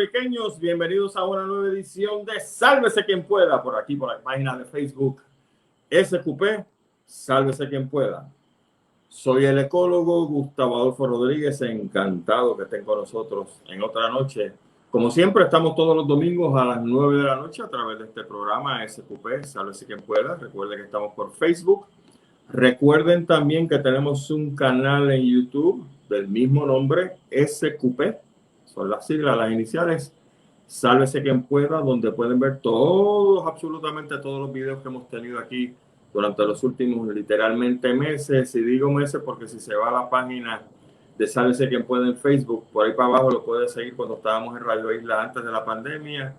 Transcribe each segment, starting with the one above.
puertorriqueños, bienvenidos a una nueva edición de Sálvese quien pueda, por aquí, por la página de Facebook SQP, Sálvese quien pueda. Soy el ecólogo Gustavo Adolfo Rodríguez, encantado que estén con nosotros en otra noche. Como siempre, estamos todos los domingos a las 9 de la noche a través de este programa SQP, Sálvese quien pueda. Recuerden que estamos por Facebook. Recuerden también que tenemos un canal en YouTube del mismo nombre, SQP. Son las siglas, las iniciales, Sálvese quien pueda, donde pueden ver todos, absolutamente todos los videos que hemos tenido aquí durante los últimos literalmente meses. Y digo meses porque si se va a la página de Sálvese quien pueda en Facebook, por ahí para abajo lo puede seguir cuando estábamos en Radio Isla antes de la pandemia,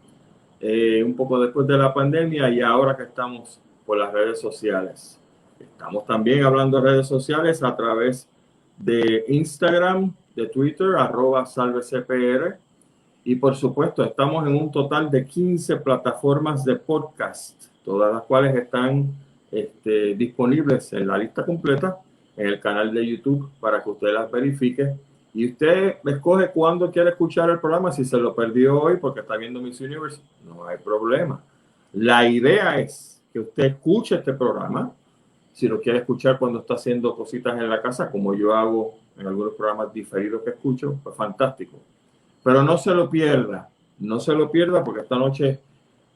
un poco después de la pandemia y ahora que estamos por las redes sociales. Estamos también hablando de redes sociales a través de Instagram, de Twitter, @salvecpr. Y por supuesto, estamos en un total de 15 plataformas de podcast, todas las cuales están disponibles en la lista completa en el canal de YouTube para que usted las verifique. Y usted escoge cuándo quiere escuchar el programa. Si se lo perdió hoy porque está viendo Miss Universe, no hay problema. La idea es que usted escuche este programa. Si lo quiere escuchar cuando está haciendo cositas en la casa, como yo hago en algunos programas diferidos que escucho, pues fantástico. Pero no se lo pierda porque esta noche,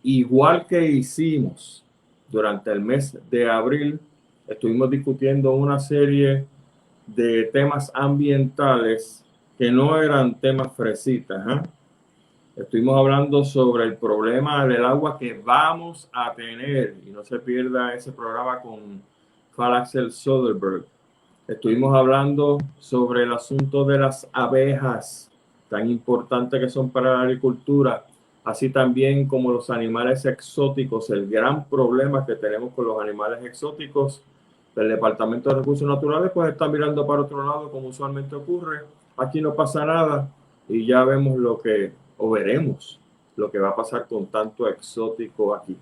igual que hicimos durante el mes de abril, estuvimos discutiendo una serie de temas ambientales que no eran temas fresitas, ¿eh? Estuvimos hablando sobre el problema del agua que vamos a tener, y no se pierda ese programa con Carl Axel Soderberg. Estuvimos hablando sobre el asunto de las abejas, tan importantes que son para la agricultura, así también como los animales exóticos, el gran problema que tenemos con los animales exóticos. El Departamento de Recursos Naturales pues está mirando para otro lado, como usualmente ocurre. Aquí no pasa nada y ya vemos veremos lo que va a pasar con tanto exótico aquí.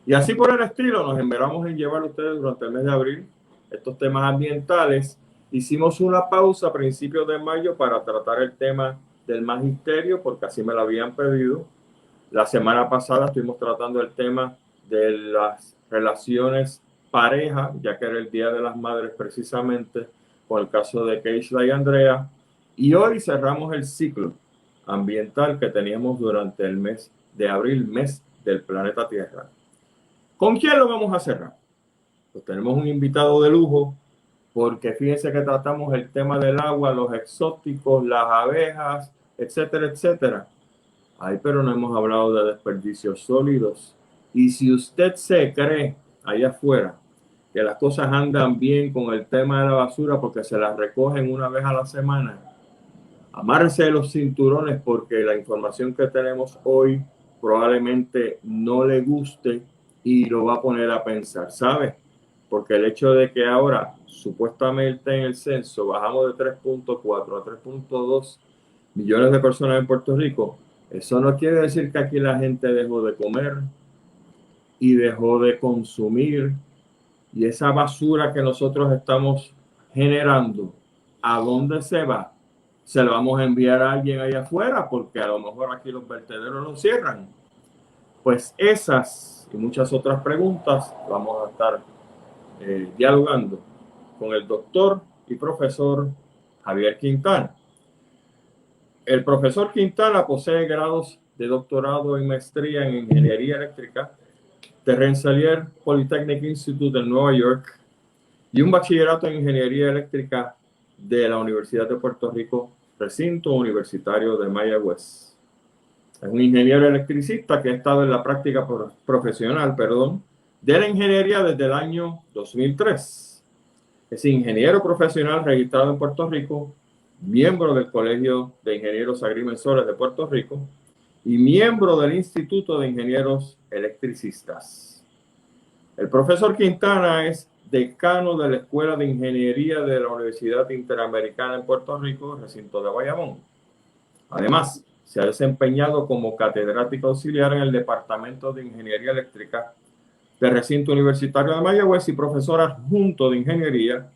Y así por el estilo nos enveramos en llevar a ustedes durante el mes de abril estos temas ambientales. Hicimos una pausa a principios de mayo para tratar el tema del magisterio, porque así me lo habían pedido. La semana pasada estuvimos tratando el tema de las relaciones pareja, ya que era el Día de las Madres precisamente, con el caso de Keishla y Andrea. Y hoy cerramos el ciclo ambiental que teníamos durante el mes de abril, mes del planeta Tierra. ¿Con quién lo vamos a cerrar? Pues tenemos un invitado de lujo, porque fíjense que tratamos el tema del agua, los exóticos, las abejas, etcétera, etcétera. Ay, pero no hemos hablado de desperdicios sólidos. Y si usted se cree allá afuera que las cosas andan bien con el tema de la basura porque se las recogen una vez a la semana, amárrese de los cinturones porque la información que tenemos hoy probablemente no le guste y lo va a poner a pensar, ¿sabe? Porque el hecho de que ahora supuestamente en el censo bajamos de 3.4 a 3.2 millones de personas en Puerto Rico, eso no quiere decir que aquí la gente dejó de comer y dejó de consumir, y esa basura que nosotros estamos generando, ¿a dónde se va? Se lo vamos a enviar a alguien allá afuera porque a lo mejor aquí los vertederos los cierran. Pues esas y muchas otras preguntas vamos a estar dialogando con el doctor y profesor Javier Quintana. El profesor Quintana posee grados de doctorado y maestría en Ingeniería Eléctrica de Rensselaer Polytechnic Institute de Nueva York y un bachillerato en Ingeniería Eléctrica de la Universidad de Puerto Rico, recinto universitario de Mayagüez. Es un ingeniero electricista que ha estado en la práctica profesional, de la ingeniería desde el año 2003. Es ingeniero profesional registrado en Puerto Rico, miembro del Colegio de Ingenieros Agrimensores de Puerto Rico y miembro del Instituto de Ingenieros Electricistas. El profesor Quintana es decano de la Escuela de Ingeniería de la Universidad Interamericana en Puerto Rico, recinto de Bayamón. Además, se ha desempeñado como catedrático auxiliar en el Departamento de Ingeniería Eléctrica del Recinto Universitario de Mayagüez y profesor adjunto de Ingeniería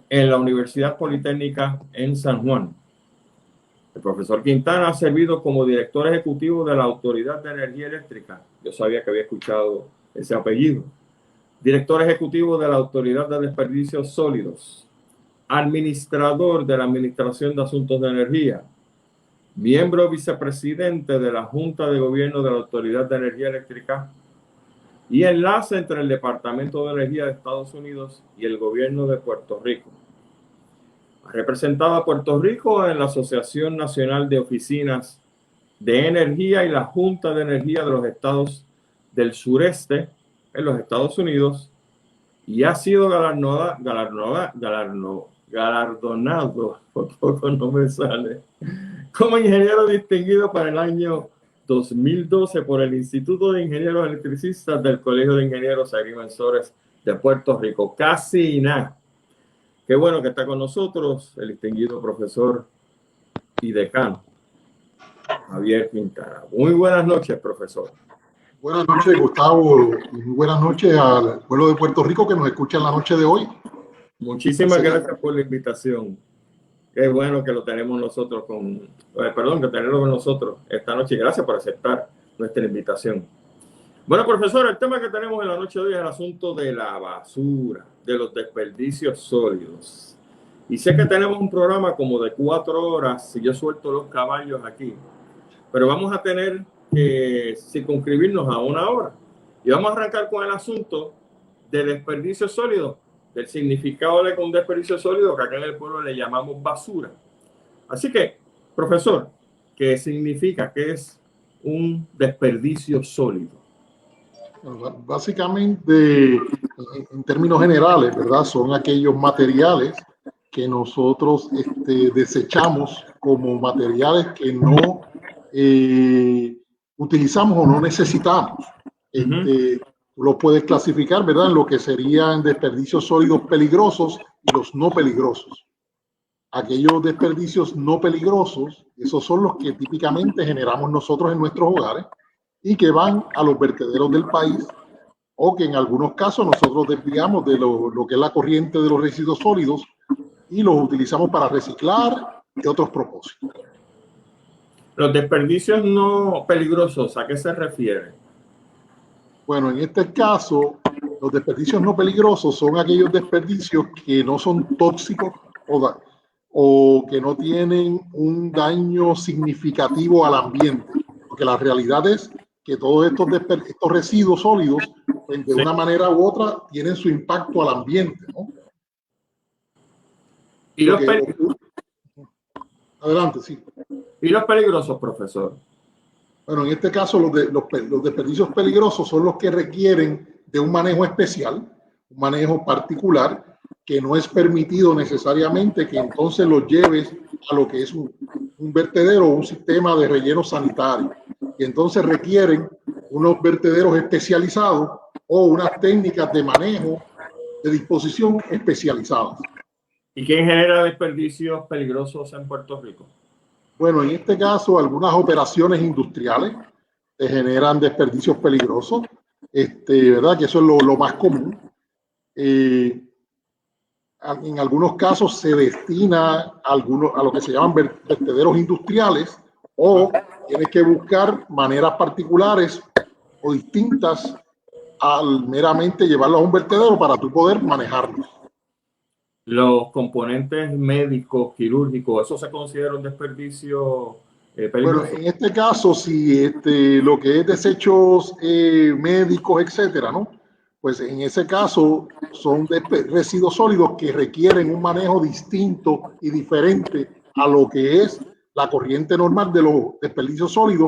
en la Universidad Politécnica en San Juan. El profesor Quintana ha servido como director ejecutivo de la Autoridad de Energía Eléctrica. Yo sabía que había escuchado ese apellido. Director ejecutivo de la Autoridad de Desperdicios Sólidos. Administrador de la Administración de Asuntos de Energía. Miembro vicepresidente de la Junta de Gobierno de la Autoridad de Energía Eléctrica y enlace entre el Departamento de Energía de Estados Unidos y el Gobierno de Puerto Rico. Ha representado a Puerto Rico en la Asociación Nacional de Oficinas de Energía y la Junta de Energía de los Estados del Sureste en los Estados Unidos y ha sido galardonado, por poco no me sale, como ingeniero distinguido para el año 2012 por el Instituto de Ingenieros Electricistas del Colegio de Ingenieros Agrimensores de Puerto Rico. Casi nada. Qué bueno que está con nosotros el distinguido profesor y decano Javier Quintana. Muy buenas noches, profesor. Buenas noches, Gustavo, y muy buenas noches al pueblo de Puerto Rico que nos escucha en la noche de hoy. Muchísimas gracias por la invitación. Qué bueno que lo tenemos nosotros que tenerlo con nosotros esta noche. Gracias por aceptar nuestra invitación. Bueno, profesor, el tema que tenemos en la noche de hoy es el asunto de la basura, de los desperdicios sólidos. Y sé que tenemos un programa como de 4 horas, si yo suelto los caballos aquí, pero vamos a tener que circunscribirnos a 1 hora. Y vamos a arrancar con el asunto de desperdicios sólidos, del significado de un desperdicio sólido, que acá en el pueblo le llamamos basura. Así que, profesor, ¿qué significa? ¿Qué es un desperdicio sólido? Básicamente, en términos generales, ¿verdad? Son aquellos materiales que nosotros desechamos como materiales que no utilizamos o no necesitamos. Lo puedes clasificar, ¿verdad?, en lo que serían desperdicios sólidos peligrosos y los no peligrosos. Aquellos desperdicios no peligrosos, esos son los que típicamente generamos nosotros en nuestros hogares y que van a los vertederos del país, o que en algunos casos nosotros desviamos de lo que es la corriente de los residuos sólidos y los utilizamos para reciclar y otros propósitos. Los desperdicios no peligrosos, ¿a qué se refiere? Bueno, en este caso, los desperdicios no peligrosos son aquellos desperdicios que no son tóxicos o que no tienen un daño significativo al ambiente. Porque la realidad es que todos estos residuos sólidos, pues, de una manera u otra, tienen su impacto al ambiente, ¿no? ¿Y los peligrosos? Adelante, sí. ¿Y los peligrosos, profesor? Bueno, en este caso los desperdicios peligrosos son los que requieren de un manejo especial, un manejo particular, que no es permitido necesariamente que entonces los lleves a lo que es un vertedero o un sistema de relleno sanitario. Y entonces requieren unos vertederos especializados o unas técnicas de manejo, de disposición especializadas. ¿Y quién genera desperdicios peligrosos en Puerto Rico? Bueno, en este caso, algunas operaciones industriales generan desperdicios peligrosos, ¿verdad? Que eso es lo más común. En algunos casos se destina a lo que se llaman vertederos industriales, o tienes que buscar maneras particulares o distintas al meramente llevarlos a un vertedero para tú poder manejarlos. Los componentes médicos, quirúrgicos, ¿eso se considera un desperdicio peligroso? Bueno, en este caso, si lo que es desechos médicos, etcétera, ¿no? Pues en ese caso son residuos sólidos que requieren un manejo distinto y diferente a lo que es la corriente normal de los desperdicios sólidos,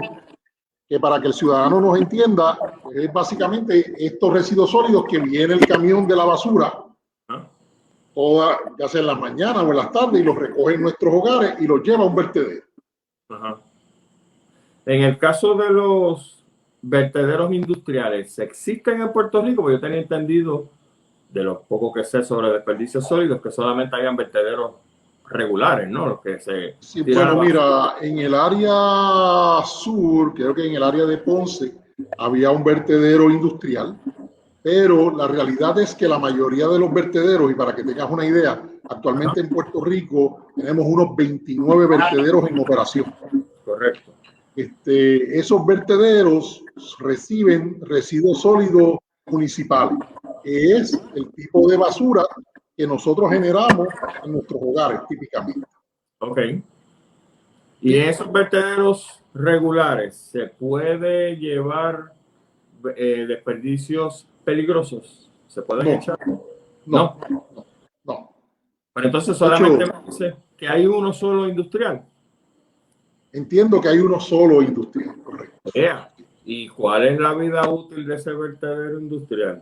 que para que el ciudadano nos entienda, pues es básicamente estos residuos sólidos que viene el camión de la basura, ya sea en las mañanas o en las tardes, y los recoge en nuestros hogares y los lleva a un vertedero. Ajá. En el caso de los vertederos industriales, ¿existen en Puerto Rico? Porque yo tenía entendido, de lo poco que sé sobre desperdicios sólidos, que solamente hayan vertederos regulares, ¿no? Los que se sí, bueno, mira, en el área sur, creo que en el área de Ponce, había un vertedero industrial, pero la realidad es que la mayoría de los vertederos, y para que tengas una idea, Actualmente en Puerto Rico tenemos unos 29 vertederos en operación. Correcto. Esos vertederos reciben residuos sólidos municipales, que es el tipo de basura que nosotros generamos en nuestros hogares típicamente. Ok. ¿Y en esos vertederos regulares se puede llevar desperdicios peligrosos? ¿Se pueden echar? No. Pero entonces solamente me dice que hay uno solo industrial. Entiendo que hay uno solo industrial, correcto. ¿Y cuál es la vida útil de ese vertedero industrial?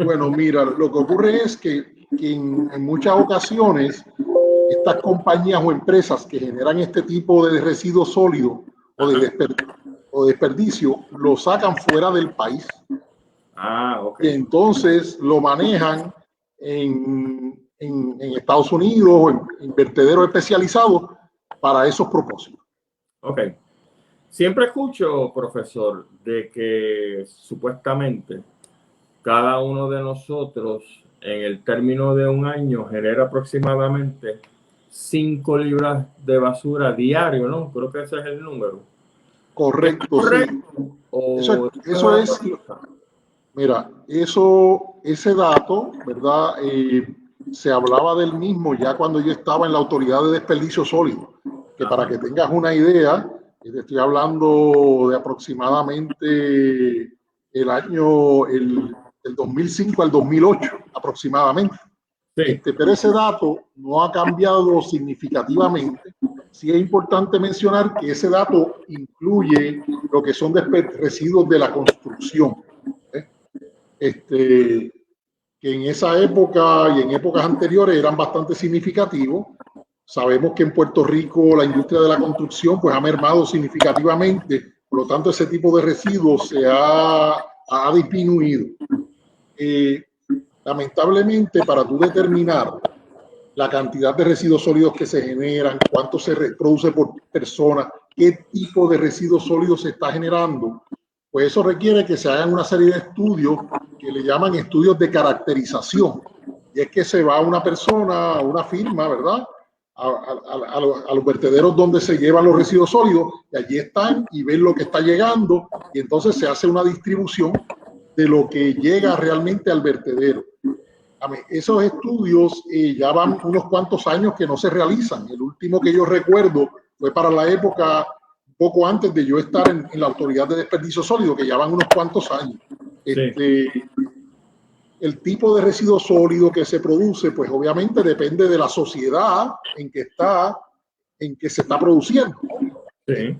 Bueno, mira, lo que ocurre es que en muchas ocasiones estas compañías o empresas que generan este tipo de residuos sólidos o desperdicio lo sacan fuera del país. Ok. Y entonces lo manejan en Estados Unidos o en vertederos especializados para esos propósitos. Ok. Siempre escucho, profesor, de que supuestamente cada uno de nosotros en el término de un año genera aproximadamente 5 libras de basura diario, ¿no? Creo que ese es el número. Correcto, ¿correcto? Sí. Eso es, mira, ese dato, ¿verdad? Se hablaba del mismo ya cuando yo estaba en la Autoridad de Desperdicio Sólido, que para que tengas una idea, te estoy hablando de aproximadamente el año, el 2005 al 2008, aproximadamente. Sí. Pero ese dato no ha cambiado significativamente. Sí es importante mencionar que ese dato incluye lo que son residuos de la construcción. Que en esa época y en épocas anteriores eran bastante significativos. Sabemos que en Puerto Rico la industria de la construcción pues ha mermado significativamente, por lo tanto ese tipo de residuos se ha disminuido. Lamentablemente, para tú determinar la cantidad de residuos sólidos que se generan, cuánto se produce por persona, qué tipo de residuos sólidos se está generando, pues eso requiere que se hagan una serie de estudios que le llaman estudios de caracterización. Y es que se va una persona, una firma, ¿verdad? A los vertederos donde se llevan los residuos sólidos, y allí están y ven lo que está llegando, y entonces se hace una distribución de lo que llega realmente al vertedero. Esos estudios ya van unos cuantos años que no se realizan. El último que yo recuerdo fue para la época poco antes de yo estar en la Autoridad de Desperdicio Sólido, que ya van unos cuantos años. Sí. El tipo de residuo sólido que se produce, pues obviamente depende de la sociedad en que se está produciendo. Sí.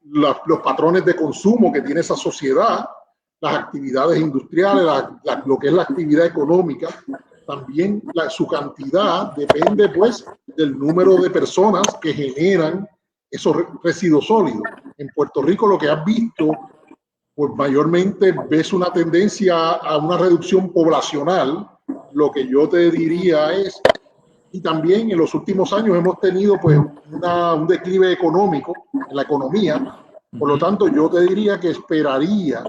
Los patrones de consumo que tiene esa sociedad, las actividades industriales, lo que es la actividad económica, también su cantidad depende pues del número de personas que generan esos residuos sólidos. En Puerto Rico lo que has visto, pues mayormente ves una tendencia a una reducción poblacional. Lo que yo te diría es, y también en los últimos años hemos tenido pues un declive económico en la economía. Por lo tanto, yo te diría que esperaría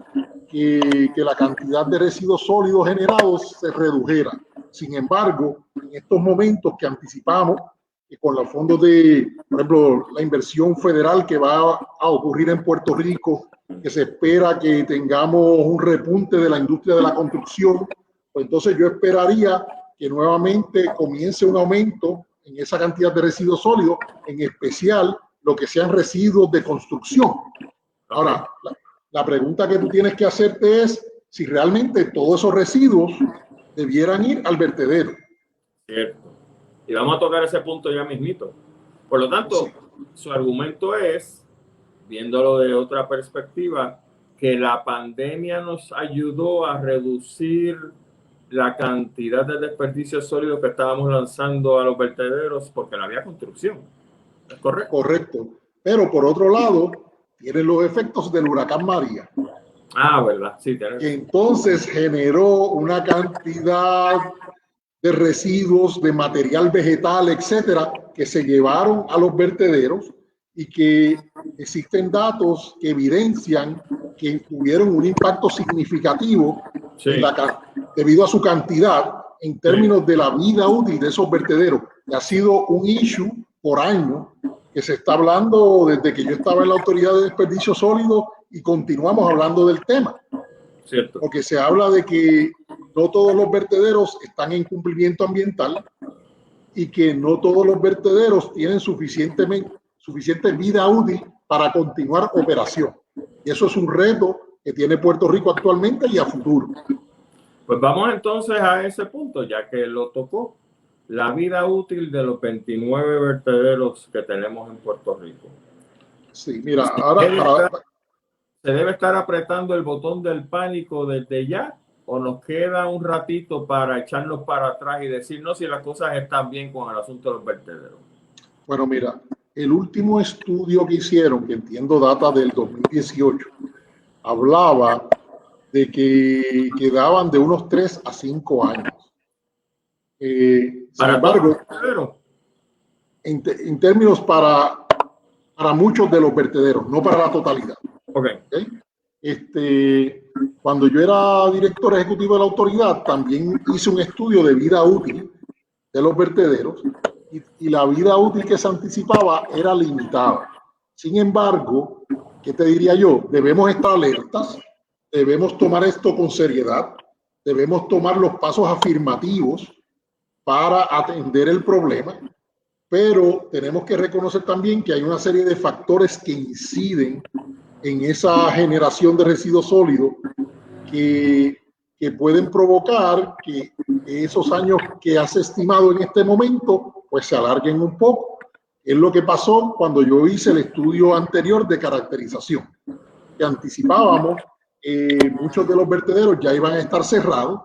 que la cantidad de residuos sólidos generados se redujera. Sin embargo, en estos momentos que anticipamos, que con los fondos de, por ejemplo, la inversión federal que va a ocurrir en Puerto Rico, que se espera que tengamos un repunte de la industria de la construcción, pues entonces yo esperaría que nuevamente comience un aumento en esa cantidad de residuos sólidos, en especial lo que sean residuos de construcción. Ahora, la pregunta que tú tienes que hacerte es si realmente todos esos residuos debieran ir al vertedero. Cierto. Y vamos a tocar ese punto ya mismito. Por lo tanto, sí, su argumento es, viéndolo de otra perspectiva, que la pandemia nos ayudó a reducir la cantidad de desperdicios sólidos que estábamos lanzando a los vertederos porque no había construcción. ¿Es correcto? Correcto. Pero por otro lado, tienen los efectos del huracán María. ¿Verdad? Sí, que entonces generó una cantidad de residuos, de material vegetal, etcétera, que se llevaron a los vertederos y que existen datos que evidencian que tuvieron un impacto significativo, sí, debido a su cantidad en términos de la vida útil de esos vertederos. Y ha sido un issue por año que se está hablando desde que yo estaba en la Autoridad de Desperdicio Sólido y continuamos hablando del tema. Cierto. Porque se habla de que no todos los vertederos están en cumplimiento ambiental y que no todos los vertederos tienen suficiente vida útil para continuar operación. Y eso es un reto que tiene Puerto Rico actualmente y a futuro. Pues vamos entonces a ese punto, ya que lo tocó. La vida útil de los 29 vertederos que tenemos en Puerto Rico. Sí, mira, ahora ¿se debe estar apretando el botón del pánico desde ya? ¿O nos queda un ratito para echarnos para atrás y decirnos si las cosas están bien con el asunto de los vertederos? Bueno, mira, el último estudio que hicieron, que entiendo data del 2018, hablaba de que quedaban de unos 3 a 5 años. Sin embargo, en términos para muchos de los vertederos, no para la totalidad. Okay. Cuando yo era director ejecutivo de la autoridad, también hice un estudio de vida útil de los vertederos y la vida útil que se anticipaba era limitada. Sin embargo, ¿qué te diría yo? Debemos estar alertas, debemos tomar esto con seriedad, debemos tomar los pasos afirmativos para atender el problema, pero tenemos que reconocer también que hay una serie de factores que inciden en esa generación de residuos sólidos que pueden provocar que esos años que has estimado en este momento pues se alarguen un poco. Es lo que pasó cuando yo hice el estudio anterior de caracterización, que anticipábamos muchos de los vertederos ya iban a estar cerrados,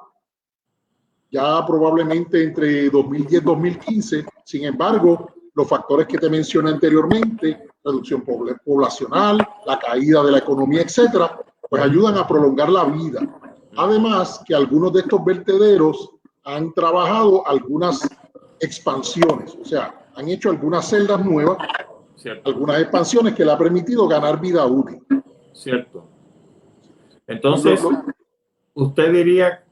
ya probablemente entre 2010 y 2015. Sin embargo, los factores que te mencioné anteriormente, reducción poblacional, la caída de la economía, etcétera, pues ayudan a prolongar la vida. Además, que algunos de estos vertederos han trabajado algunas expansiones, o sea, han hecho algunas celdas nuevas, cierto, algunas expansiones que le ha permitido ganar vida útil. Cierto. Entonces, usted diría,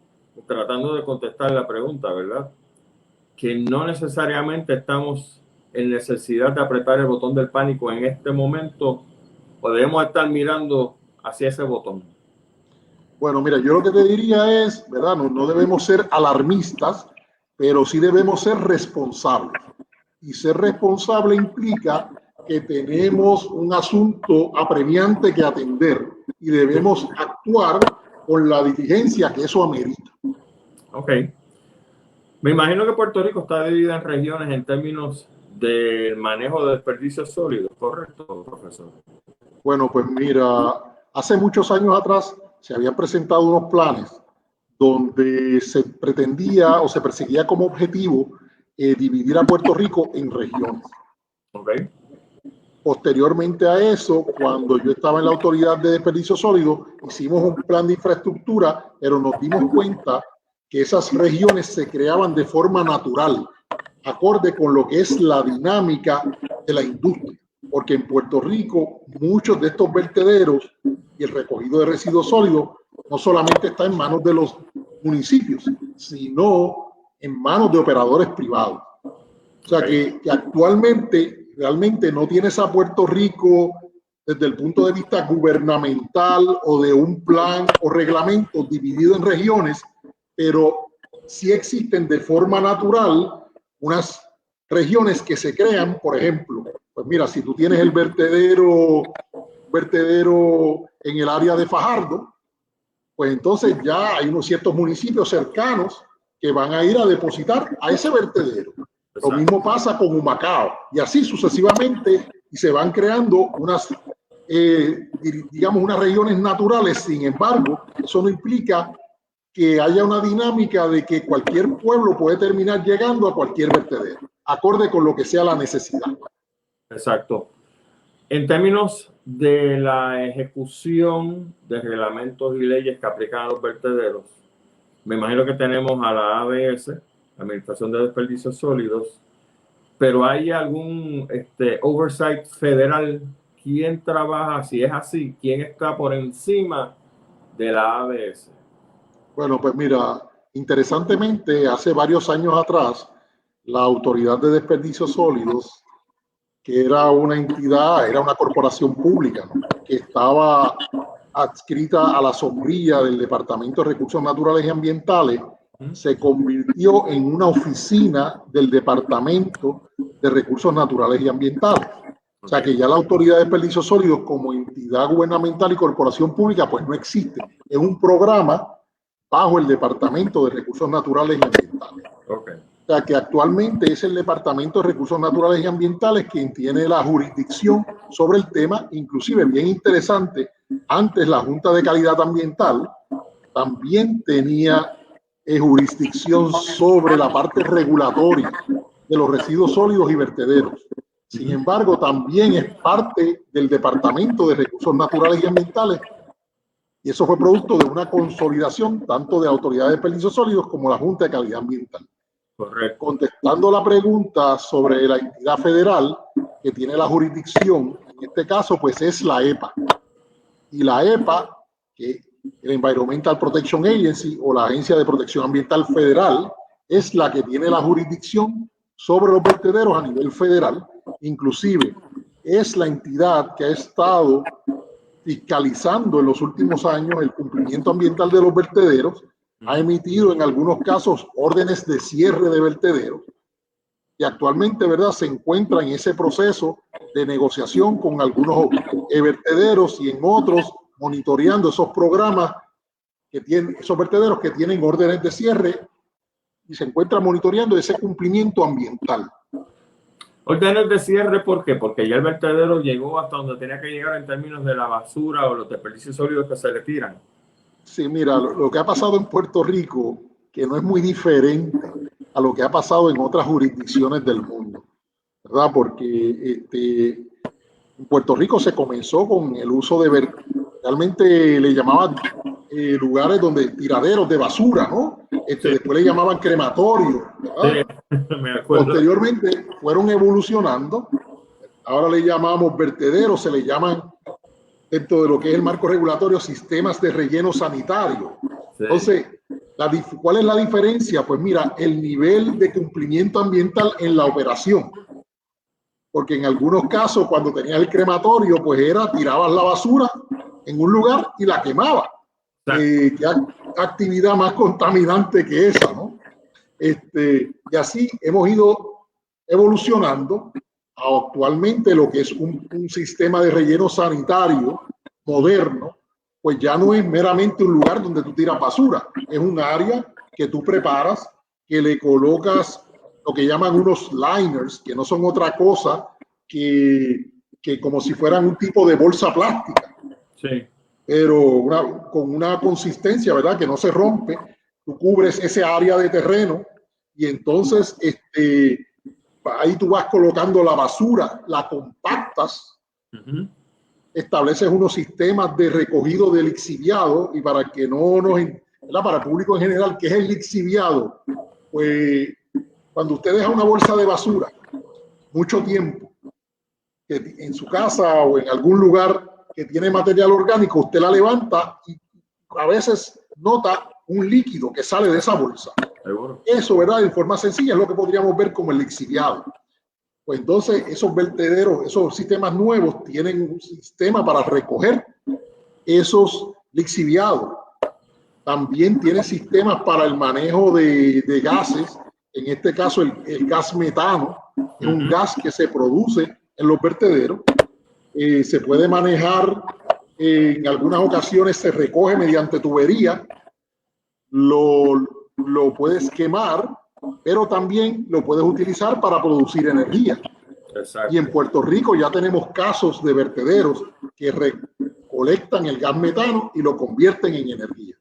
tratando de contestar la pregunta, ¿verdad?, que no necesariamente estamos en necesidad de apretar el botón del pánico en este momento, o debemos estar mirando hacia ese botón. Bueno, mira, yo lo que te diría es, ¿verdad? No debemos ser alarmistas, pero sí debemos ser responsables. Y ser responsable implica que tenemos un asunto apremiante que atender y debemos actuar con la diligencia que eso amerita. Ok. Me imagino que Puerto Rico está dividida en regiones en términos del manejo de desperdicios sólidos, ¿correcto, profesor? Bueno, pues mira, hace muchos años atrás se habían presentado unos planes donde se pretendía o se perseguía como objetivo dividir a Puerto Rico en regiones. Okay. Posteriormente a eso, cuando yo estaba en la Autoridad de Desperdicio Sólido, hicimos un plan de infraestructura, pero nos dimos cuenta que esas regiones se creaban de forma natural, acorde con lo que es la dinámica de la industria. Porque en Puerto Rico muchos de estos vertederos y el recogido de residuos sólidos no solamente está en manos de los municipios, sino en manos de operadores privados. O sea que actualmente realmente no tienes a Puerto Rico desde el punto de vista gubernamental o de un plan o reglamento dividido en regiones, pero sí existen de forma natural unas regiones que se crean. Por ejemplo, pues mira, si tú tienes el vertedero en el área de Fajardo, pues entonces ya hay unos ciertos municipios cercanos que van a ir a depositar a ese vertedero. Exacto. Lo mismo pasa con Humacao y así sucesivamente, y se van creando unas, digamos, unas regiones naturales. Sin embargo, eso no implica que haya una dinámica de que cualquier pueblo puede terminar llegando a cualquier vertedero, acorde con lo que sea la necesidad. Exacto. En términos de la ejecución de reglamentos y leyes que aplican a los vertederos, me imagino que tenemos a la ADS, Administración de Desperdicios Sólidos, pero ¿hay algún oversight federal? ¿Quién trabaja? Si es así, ¿quién está por encima de la ADS? Bueno, pues mira, Interesantemente, hace varios años atrás, la Autoridad de Desperdicios Sólidos, que era una entidad, era una corporación pública, ¿no?, que estaba adscrita a la sombrilla del Departamento de Recursos Naturales y Ambientales, se convirtió en una oficina del Departamento de Recursos Naturales y Ambientales. O sea que ya la Autoridad de Desperdicios Sólidos como entidad gubernamental y corporación pública pues no existe. Es un programa bajo el Departamento de Recursos Naturales y Ambientales. Okay. O sea que actualmente es el Departamento de Recursos Naturales y Ambientales quien tiene la jurisdicción sobre el tema. Inclusive, bien interesante, antes la Junta de Calidad Ambiental también tenía jurisdicción sobre la parte regulatoria de los residuos sólidos y vertederos. Sin embargo, también es parte del Departamento de Recursos Naturales y Ambientales, y eso fue producto de una consolidación tanto de Autoridad de Desperdicios Sólidos como la Junta de Calidad Ambiental. Correcto. Contestando la pregunta sobre la entidad federal que tiene la jurisdicción, en este caso pues es la EPA. Y la EPA, que el Environmental Protection Agency o la Agencia de Protección Ambiental Federal, es la que tiene la jurisdicción sobre los vertederos a nivel federal. Inclusive es la entidad que ha estado fiscalizando en los últimos años el cumplimiento ambiental de los vertederos, ha emitido en algunos casos órdenes de cierre de vertederos y actualmente, ¿verdad?, se encuentra en ese proceso de negociación con algunos vertederos y en otros monitoreando esos programas que tienen, esos vertederos que tienen órdenes de cierre, y se encuentra monitoreando ese cumplimiento ambiental. Órdenes de cierre, ¿por qué? Porque ya el vertedero llegó hasta donde tenía que llegar en términos de la basura o los desperdicios sólidos que se le tiran. Sí, mira, lo que ha pasado en Puerto Rico, que no es muy diferente a lo que ha pasado en otras jurisdicciones del mundo, ¿verdad? Porque en Puerto Rico se comenzó con el uso de realmente le llamaban lugares donde tiraderos de basura, ¿no? Sí. Después le llamaban crematorios, ¿verdad? Sí, me acuerdo. Posteriormente fueron evolucionando, ahora le llamamos vertederos, se le llaman dentro de lo que es el marco regulatorio sistemas de relleno sanitario. Sí. Entonces, ¿cuál es la diferencia? Pues mira, el nivel de cumplimiento ambiental en la operación. Porque en algunos casos, cuando tenías el crematorio, pues tirabas la basura en un lugar y la quemabas. ¿Qué actividad más contaminante que esa, no? Y así hemos ido evolucionando a actualmente lo que es un sistema de relleno sanitario moderno, pues ya no es meramente un lugar donde tú tiras basura, es un área que tú preparas, que le colocas lo que llaman unos liners, que no son otra cosa que como si fueran un tipo de bolsa plástica. Sí. Pero con una consistencia, ¿verdad?, que no se rompe. Tú cubres ese área de terreno y entonces ahí tú vas colocando la basura, la compactas, estableces unos sistemas de recogido de lixiviado, y para que no nos, ¿verdad?, para el público en general, ¿qué es el lixiviado? Pues cuando usted deja una bolsa de basura mucho tiempo en su casa o en algún lugar que tiene material orgánico, usted la levanta y a veces nota un líquido que sale de esa bolsa. Seguro. Eso, ¿verdad?, en forma sencilla es lo que podríamos ver como el lixiviado. Pues entonces esos vertederos, esos sistemas nuevos tienen un sistema para recoger esos lixiviados. También tiene sistemas para el manejo de gases, en este caso el gas metano, es un gas que se produce en los vertederos. Se puede manejar, en algunas ocasiones se recoge mediante tubería, lo puedes quemar, pero también lo puedes utilizar para producir energía. Exacto. Y en Puerto Rico ya tenemos casos de vertederos que recolectan el gas metano y lo convierten en energía.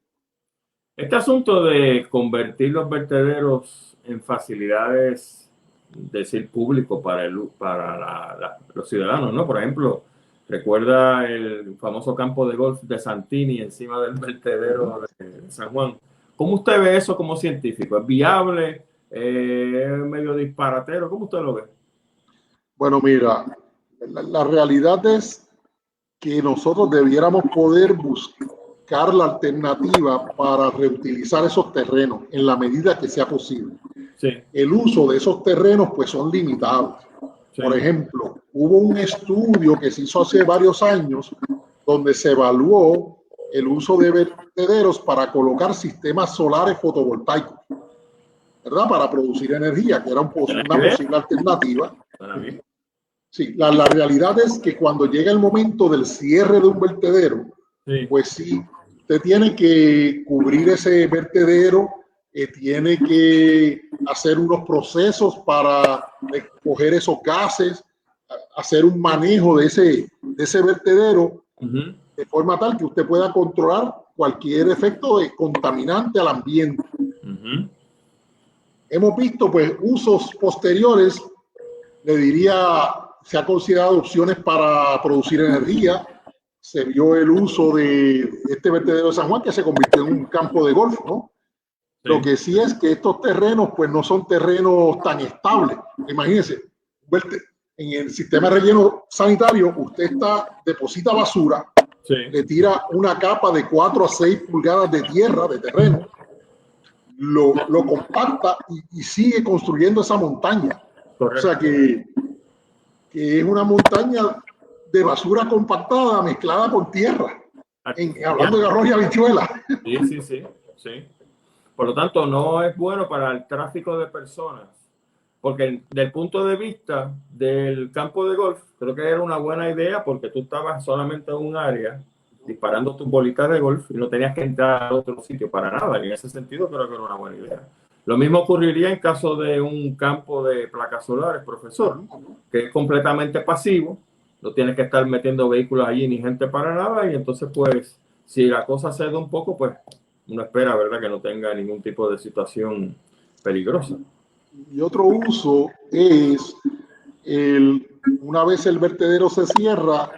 Este asunto de convertir los vertederos en facilidades, decir, público para los ciudadanos, ¿no? Por ejemplo, recuerda el famoso campo de golf de Santini encima del vertedero de San Juan. ¿Cómo usted ve eso como científico? ¿Es viable? ¿Es medio disparatero? ¿Cómo usted lo ve? Bueno, mira, la realidad es que nosotros debiéramos poder buscar buscar la alternativa para reutilizar esos terrenos en la medida que sea posible. Sí. El uso de esos terrenos pues son limitados. Sí. Por ejemplo, hubo un estudio que se hizo hace varios años donde se evaluó el uso de vertederos para colocar sistemas solares fotovoltaicos, ¿verdad? Para producir energía, que era una posible alternativa. Sí, la realidad es que cuando llega el momento del cierre de un vertedero, sí, pues sí, usted tiene que cubrir ese vertedero, tiene que hacer unos procesos para coger esos gases, hacer un manejo de ese vertedero, de forma tal que usted pueda controlar cualquier efecto de contaminante al ambiente. Hemos visto pues usos posteriores, le diría, se ha considerado opciones para producir energía. Se vio el uso de este vertedero de San Juan, que se convirtió en un campo de golf, ¿no? Sí. Lo que sí es que estos terrenos pues no son terrenos tan estables. Imagínense, en el sistema de relleno sanitario usted deposita basura, sí, le tira una capa de 4 a 6 pulgadas de tierra, de terreno, lo compacta y sigue construyendo esa montaña. Correcto. O sea que es una montaña de basura compactada mezclada con tierra, hablando de arroz y habichuela. Sí. Por lo tanto, no es bueno para el tráfico de personas, porque del punto de vista del campo de golf, creo que era una buena idea porque tú estabas solamente en un área disparando tus bolitas de golf y no tenías que entrar a otro sitio para nada. Y en ese sentido creo que era una buena idea. Lo mismo ocurriría en caso de un campo de placas solares, profesor, que es completamente pasivo, no tienes que estar metiendo vehículos allí ni gente para nada, y entonces pues si la cosa cede un poco, pues uno espera, ¿verdad?, que no tenga ningún tipo de situación peligrosa. Y otro uso es, una vez el vertedero se cierra,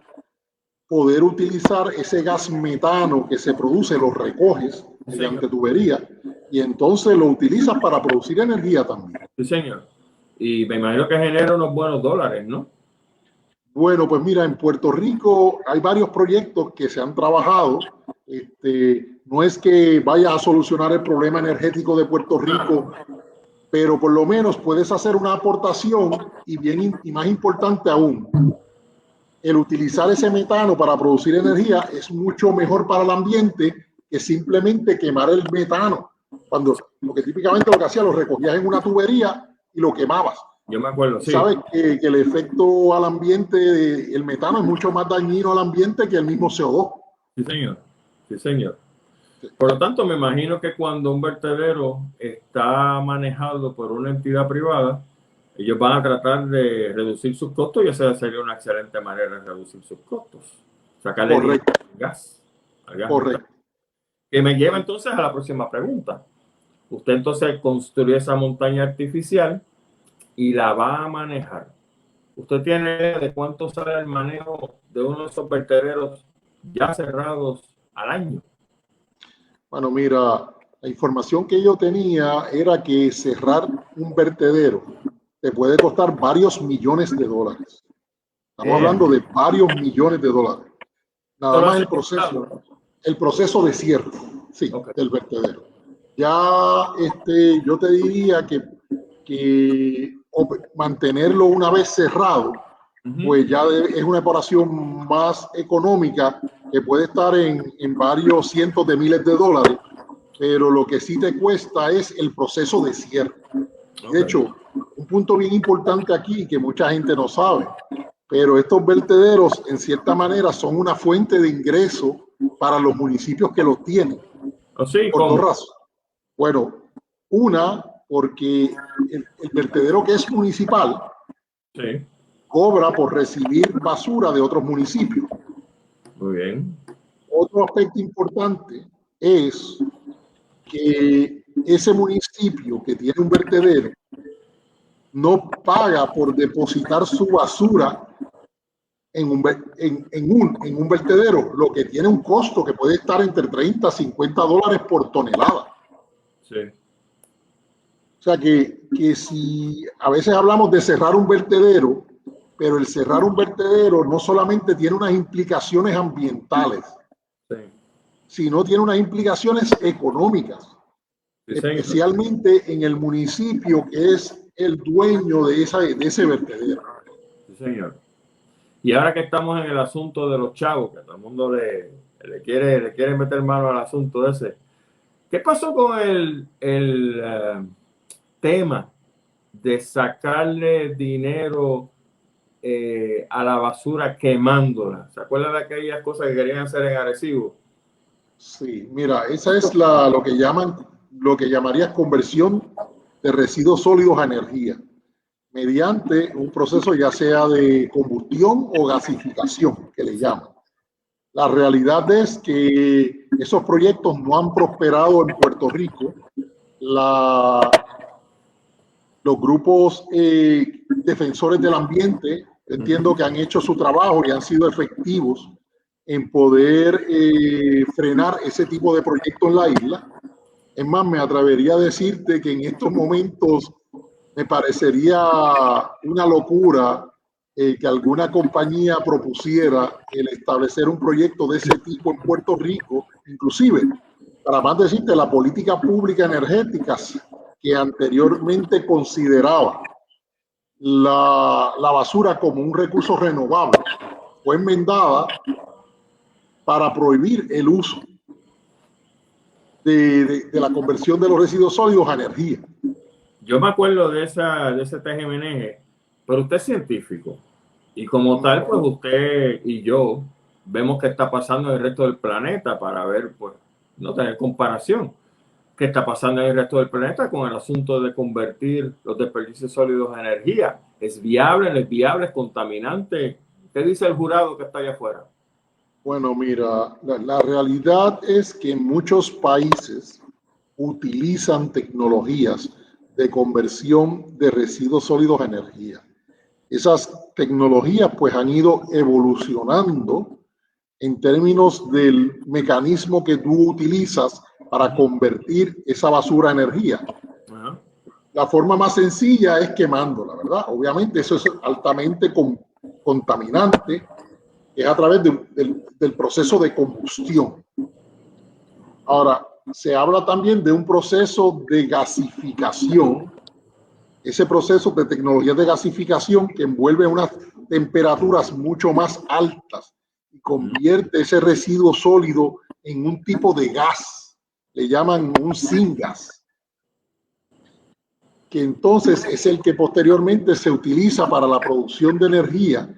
poder utilizar ese gas metano que se produce, lo recoges mediante tubería y entonces lo utilizas para producir energía también. Sí, señor. Y me imagino que genera unos buenos dólares, ¿no? Bueno, pues mira, en Puerto Rico hay varios proyectos que se han trabajado. No es que vaya a solucionar el problema energético de Puerto Rico, pero por lo menos puedes hacer una aportación y más importante aún, el utilizar ese metano para producir energía es mucho mejor para el ambiente que simplemente quemar el metano. Porque típicamente lo que hacía, lo recogías en una tubería y lo quemabas. Yo me acuerdo, sí. Sabes que el efecto al ambiente del metano es mucho más dañino al ambiente que el mismo CO2. Sí, señor. Sí, señor. Por lo tanto, me imagino que cuando un vertedero está manejado por una entidad privada, ellos van a tratar de reducir sus costos y esa sería una excelente manera de reducir sus costos. Sacarle al gas. Correcto. Que me lleva entonces a la próxima pregunta. Usted entonces construye esa montaña artificial y la va a manejar. ¿Usted tiene idea de cuánto sale el manejo de uno de esos vertederos ya cerrados al año? Bueno, mira, la información que yo tenía era que cerrar un vertedero te puede costar varios millones de dólares. Estamos hablando de varios millones de dólares. Nada más el proceso de cierre, sí, okay, del vertedero. Ya yo te diría que mantenerlo una vez cerrado, pues ya es una operación más económica que puede estar en varios cientos de miles de dólares, pero lo que sí te cuesta es el proceso de cierre. De hecho, un punto bien importante aquí que mucha gente no sabe, pero estos vertederos en cierta manera son una fuente de ingreso para los municipios que los tienen. Sí, por dos razones. Bueno, una, porque el vertedero que es municipal, sí, cobra por recibir basura de otros municipios. Muy bien. Otro aspecto importante es que ese municipio que tiene un vertedero no paga por depositar su basura en un vertedero, lo que tiene un costo que puede estar entre 30 a 50 dólares por tonelada. Sí. O sea que si a veces hablamos de cerrar un vertedero, pero el cerrar un vertedero no solamente tiene unas implicaciones ambientales, sí, sino tiene unas implicaciones económicas, Sí, especialmente en el municipio que es el dueño de ese vertedero. sí, señor. Y ahora que estamos en el asunto de los chavos, que todo el mundo le quiere meter mano al asunto ese, ¿qué pasó con el tema de sacarle dinero a la basura quemándola? ¿Se acuerdan de aquellas cosas que querían hacer en Arecibo? Sí, mira, esa es lo que llamarías conversión de residuos sólidos a energía, mediante un proceso ya sea de combustión o gasificación, que le llaman. La realidad es que esos proyectos no han prosperado en Puerto Rico. Los grupos defensores del ambiente, entiendo que han hecho su trabajo y han sido efectivos en poder frenar ese tipo de proyectos en la isla. Es más, me atrevería a decirte que en estos momentos me parecería una locura que alguna compañía propusiera el establecer un proyecto de ese tipo en Puerto Rico, inclusive, para más decirte, la política pública energética que anteriormente consideraba la basura como un recurso renovable, fue enmendada para prohibir el uso de la conversión de los residuos sólidos a energía. Yo me acuerdo de ese TGMNG, pero usted es científico y como tal, pues usted y yo vemos qué está pasando en el resto del planeta para ver, pues, no tener comparación. ¿Qué está pasando en el resto del planeta con el asunto de convertir los desperdicios sólidos a energía? ¿Es viable? ¿No es viable? ¿Es contaminante? ¿Qué dice el jurado que está allá afuera? Bueno, mira, la realidad es que muchos países utilizan tecnologías de conversión de residuos sólidos a energía. Esas tecnologías pues han ido evolucionando en términos del mecanismo que tú utilizas para convertir esa basura a energía. La forma más sencilla es quemándola, ¿verdad? Obviamente eso es altamente contaminante, es a través del proceso de combustión. Ahora, se habla también de un proceso de gasificación, ese proceso de tecnología de gasificación que envuelve unas temperaturas mucho más altas y convierte ese residuo sólido en un tipo de gas, le llaman un syngas, que entonces es el que posteriormente se utiliza para la producción de energía.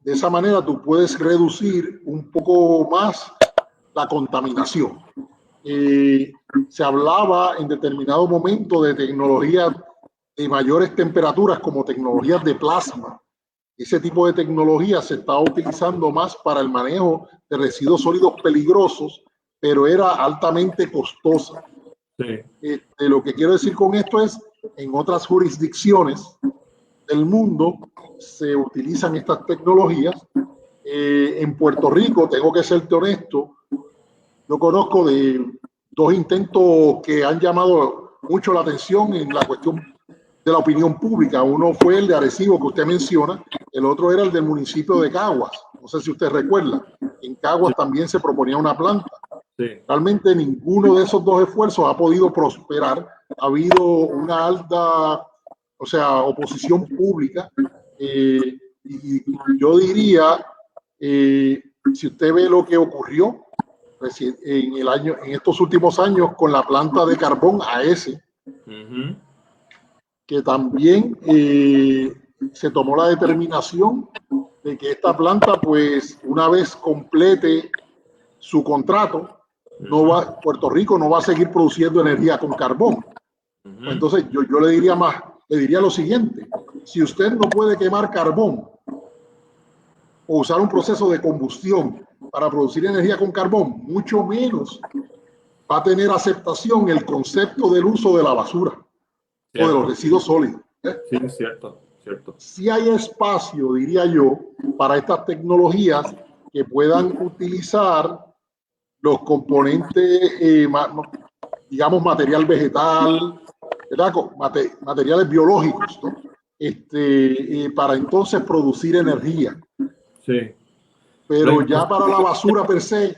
De esa manera tú puedes reducir un poco más la contaminación. Se hablaba en determinado momento de tecnologías de mayores temperaturas como tecnologías de plasma. Ese tipo de tecnología se estaba utilizando más para el manejo de residuos sólidos peligrosos, pero era altamente costosa. Sí. Lo que quiero decir con esto es, en otras jurisdicciones del mundo se utilizan estas tecnologías. En Puerto Rico, tengo que serte honesto, yo conozco de dos intentos que han llamado mucho la atención en la cuestión de la opinión pública. Uno fue el de Arecibo, que usted menciona, el otro era el del municipio de Caguas. No sé si usted recuerda, en Caguas también se proponía una planta. Sí. Realmente ninguno de esos dos esfuerzos ha podido prosperar. Ha habido una alta, o sea, oposición pública. Y yo diría, si usted ve lo que ocurrió en estos últimos años con la planta de carbón AES, que también se tomó la determinación de que esta planta, pues una vez complete su contrato, Puerto Rico no va a seguir produciendo energía con carbón. Entonces yo le diría lo siguiente: si usted no puede quemar carbón o usar un proceso de combustión para producir energía con carbón, mucho menos va a tener aceptación el concepto del uso de la basura. Cierto. O de los residuos sólidos. Sí, es cierto, cierto. Sí hay espacio, diría yo, para estas tecnologías que puedan utilizar los componentes, digamos, material vegetal, ¿verdad? Materiales biológicos, ¿no? Para entonces producir energía. Sí. Pero ya para la basura per se,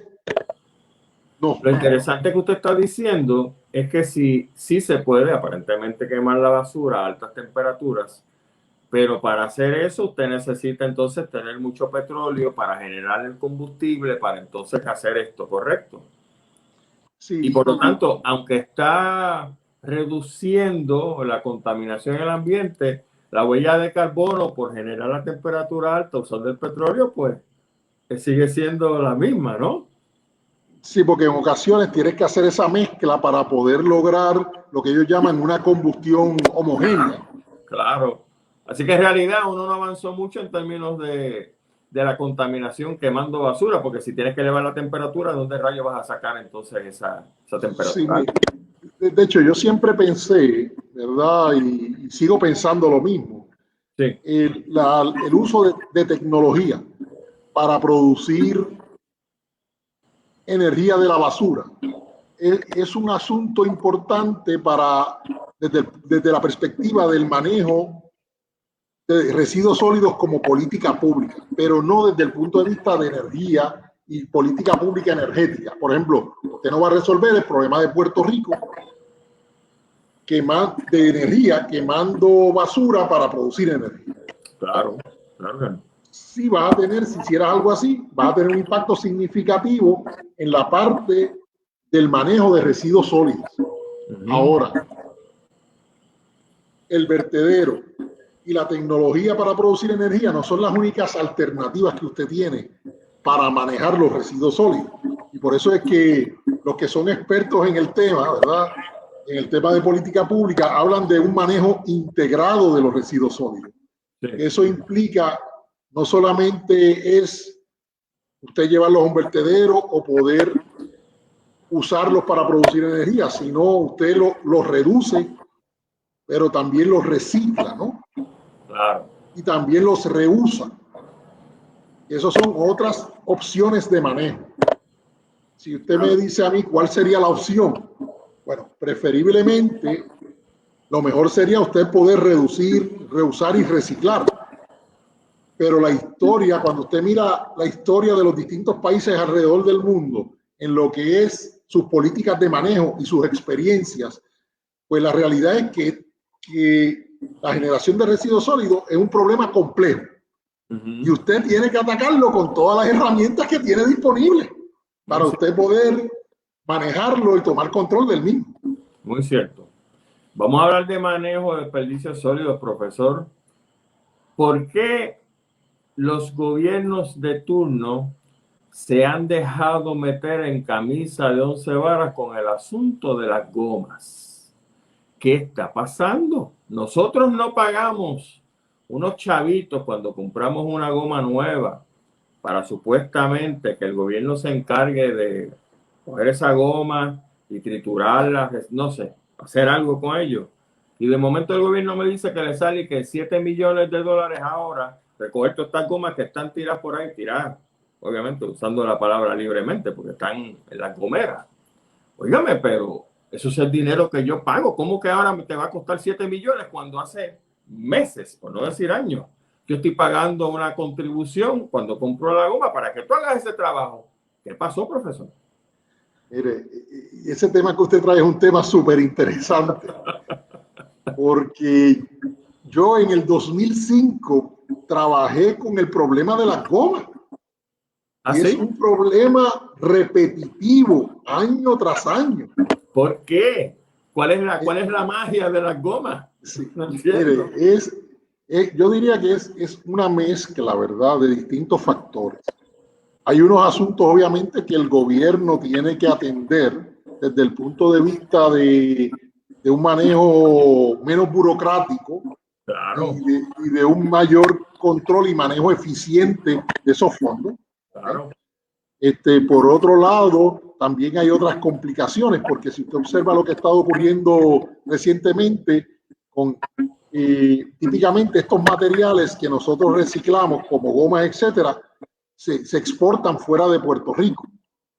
No. Lo interesante que usted está diciendo es que sí se puede aparentemente quemar la basura a altas temperaturas, pero para hacer eso usted necesita entonces tener mucho petróleo para generar el combustible para entonces hacer esto, ¿correcto? Y Sí, por lo tanto, aunque está reduciendo la contaminación en el ambiente, la huella de carbono por generar la temperatura alta usando el petróleo, pues sigue siendo la misma, ¿no? sí, porque en ocasiones tienes que hacer esa mezcla para poder lograr lo que ellos llaman una combustión homogénea. Claro. Así que en realidad uno no avanzó mucho en términos de la contaminación quemando basura, porque si tienes que elevar la temperatura, ¿de dónde rayos vas a sacar entonces esa Sí, temperatura? de hecho, yo siempre pensé, ¿verdad? Y sigo pensando lo mismo. Sí, El uso de tecnología para producir energía de la basura es un asunto importante desde la perspectiva del manejo de residuos sólidos como política pública, pero no desde el punto de vista de energía y política pública energética. Por ejemplo, usted no va a resolver el problema de Puerto Rico de energía quemando basura para producir energía. claro, claro. Sí vas a tener, si hicieras algo así, vas a tener un impacto significativo en la parte del manejo de residuos sólidos. Ahora, el vertedero y la tecnología para producir energía no son las únicas alternativas que usted tiene para manejar los residuos sólidos. Y por eso es que los que son expertos en el tema, ¿verdad? En el tema de política pública, hablan de un manejo integrado de los residuos sólidos. Sí. Eso implica no solamente es usted llevarlos a un vertedero o poder usarlos para producir energía, sino usted los reduce, pero también los recicla, ¿no? Claro. Y también los reusa. Esas son otras opciones de manejo. Si usted me dice a mí cuál sería la opción, bueno, preferiblemente lo mejor sería usted poder reducir, reusar y reciclar. Pero la historia, cuando usted mira la historia de los distintos países alrededor del mundo, en lo que es sus políticas de manejo y sus experiencias, pues la realidad es que la generación de residuos sólidos es un problema complejo. Y usted tiene que atacarlo con todas las herramientas que tiene disponibles para usted poder manejarlo y tomar control del mismo. Muy cierto. Vamos a hablar de manejo de desperdicios sólidos, profesor. ¿Por qué los gobiernos de turno se han dejado meter en camisa de 11 varas con el asunto de las gomas? ¿Qué está pasando? Nosotros no pagamos unos chavitos cuando compramos una goma nueva para supuestamente que el gobierno se encargue de coger esa goma y triturarla, no sé, hacer algo con ello. Y de momento el gobierno me dice que le sale que 7 millones de dólares ahora recoger todas estas gomas que están tiradas por ahí, tiradas, obviamente usando la palabra libremente porque están en las gomeras. Óigame, pero eso es el dinero que yo pago. ¿Cómo que ahora te va a costar 7 millones cuando hace meses, por no decir años, yo estoy pagando una contribución cuando compro la goma para que tú hagas ese trabajo? ¿Qué pasó, profesor? Mire, ese tema que usted trae es un tema súper interesante, porque yo en el 2005 trabajé con el problema de las gomas. ¿Ah, Y es sí? un problema repetitivo, año tras año. ¿Por qué? ¿Cuál es la magia de las gomas? Sí. No entiendo. Mire, yo diría que es una mezcla, ¿verdad?, de distintos factores. Hay unos asuntos, obviamente, que el gobierno tiene que atender desde el punto de vista de un manejo menos burocrático Claro, y de un mayor control y manejo eficiente de esos fondos. claro. Por otro lado, también hay otras complicaciones, porque si usted observa lo que ha estado ocurriendo recientemente con típicamente estos materiales que nosotros reciclamos como gomas, etcétera, se exportan fuera de Puerto Rico.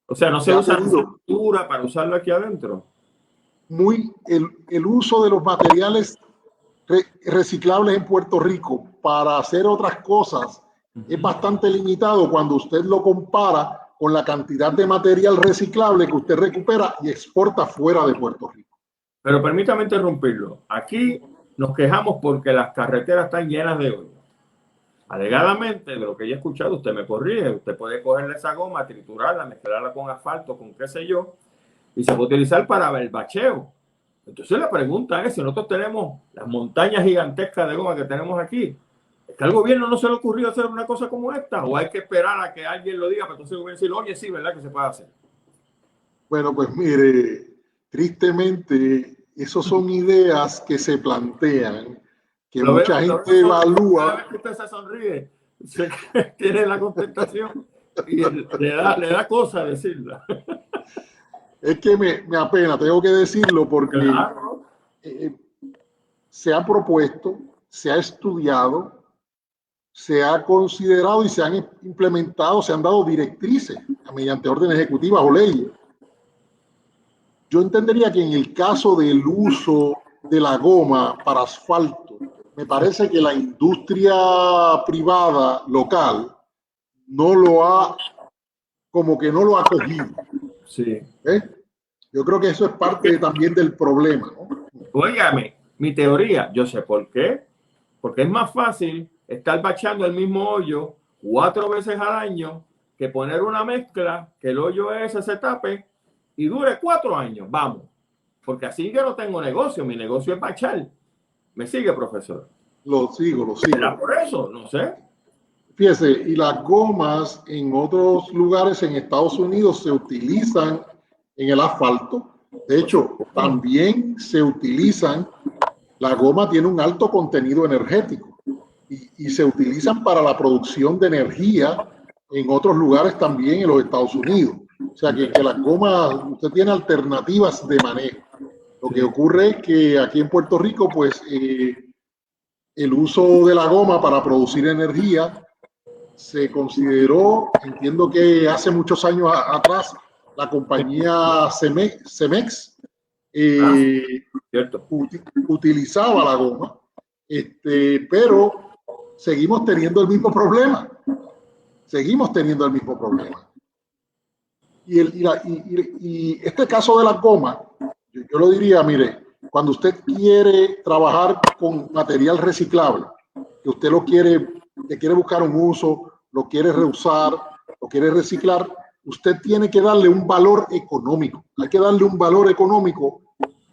O sea, no se usa cintura para usarlo aquí adentro. El uso de los materiales reciclables en Puerto Rico para hacer otras cosas es bastante limitado cuando usted lo compara con la cantidad de material reciclable que usted recupera y exporta fuera de Puerto Rico. Pero permítame interrumpirlo. Aquí nos quejamos porque las carreteras están llenas de hoyos. Alegadamente, de lo que yo he escuchado, usted me corrige, usted puede cogerle esa goma, triturarla, mezclarla con asfalto, con qué sé yo, y se puede utilizar para el bacheo. Entonces la pregunta es, si nosotros tenemos las montañas gigantescas de goma que tenemos aquí, ¿es que al gobierno no se le ocurrió hacer una cosa como esta? ¿O hay que esperar a que alguien lo diga para entonces el gobierno decir, oye, sí, ¿verdad que se puede hacer? Bueno, pues mire, tristemente, esas son ideas que se plantean, que mucha gente evalúa. Que usted se sonríe, tiene la contestación y le da cosa decirla. Es que me apena, tengo que decirlo porque Claro. Se ha propuesto, se ha estudiado, se ha considerado y se han implementado, se han dado directrices mediante órdenes ejecutivas o leyes. Yo entendería que en el caso del uso de la goma para asfalto, me parece que la industria privada local no lo ha, como que no lo ha cogido. Sí. Yo creo que eso es parte también del problema, ¿no? Óigame, mi teoría, yo sé por qué. Porque es más fácil estar bachando el mismo hoyo 4 veces al año que poner una mezcla, que el hoyo ese se tape y dure 4 años. Vamos. Porque así yo no tengo negocio. Mi negocio es bachar. ¿Me sigue, profesor? Lo sigo, lo sigo. ¿Era por eso? No sé. Fíjese, y las gomas en otros lugares en Estados Unidos se utilizan en el asfalto. De hecho, también se utilizan, la goma tiene un alto contenido energético y se utilizan para la producción de energía en otros lugares también en los Estados Unidos. O sea que las gomas, usted tiene alternativas de manejo. Lo que ocurre es que aquí en Puerto Rico, pues el uso de la goma para producir energía se consideró, entiendo que hace muchos años atrás, la compañía Cemex utilizaba la goma, pero seguimos teniendo el mismo problema. Seguimos teniendo el mismo problema. Y este caso de la goma, yo lo diría, mire, cuando usted quiere trabajar con material reciclable, que usted le quiere buscar un uso, lo quiere reusar, lo quiere reciclar, usted tiene que darle un valor económico. Hay que darle un valor económico,